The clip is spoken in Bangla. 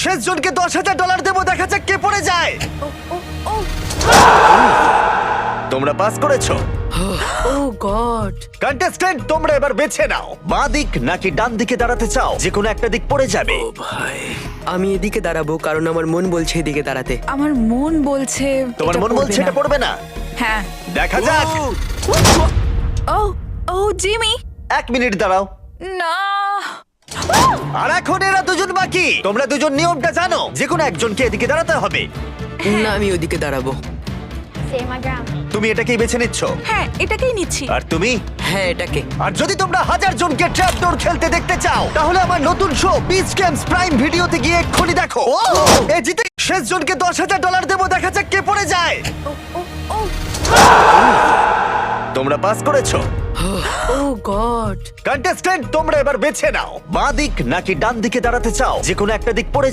শেষ জনকে $10,000 দেবো, দেখা যাক কে পড়ে যায়। ও ও ও তোমরা পাস করেছো। ও গড। কন্টেস্ট্যান্ট, তোমরা এবার বেছে নাও, বাঁ দিক নাকি ডান দিকে দাঁড়াতে চাও? যে কোনো একটা দিক পড়ে যাবে। আমি এদিকে দাঁড়াবো কারণ আমার মন বলছে এদিকে দাঁড়াতে। আমার মন বলছে তোমার এটা মন বলছে পড়বে এটা না। পড়বে না। হ্যাঁ। দেখা যাক। ও ও জিমি। 1 মিনিট দাঁড়াও। না। আর এখন এরা দুজন বাকি। তোমরা দুজন নিয়মটা জানো, যে কোনো একজনকে এদিকে দাঁড়াতে হবে। না, আমি ওদিকে দাঁড়াবো। Stay my ground. তুমি এটাকেই বেছে নিচ্ছ, হ্যাঁ, এটাকেই নিচ্ছি। আর তুমি? হ্যাঁ, এটাকে। আর যদি তোমরা 1000 জনকে ট্র্যাপডোর খেলতে দেখতে চাও, তাহলে আমার নতুন শো বিচ গেমস প্রাইম ভিডিওতে গিয়ে এক্ষুনি দেখো। এ জিতে শেষ জনকে $10,000 দেবো, দেখা যাক কে পড়ে যায়। ও ও ও তোমরা পাস করেছো। ও গড। কন্টেস্ট্যান্ট, তোমরা এবার বেছে নাও, বাঁ দিক নাকি ডান দিকে দাঁড়াতে চাও? যে কোনো একটা দিক পড়ে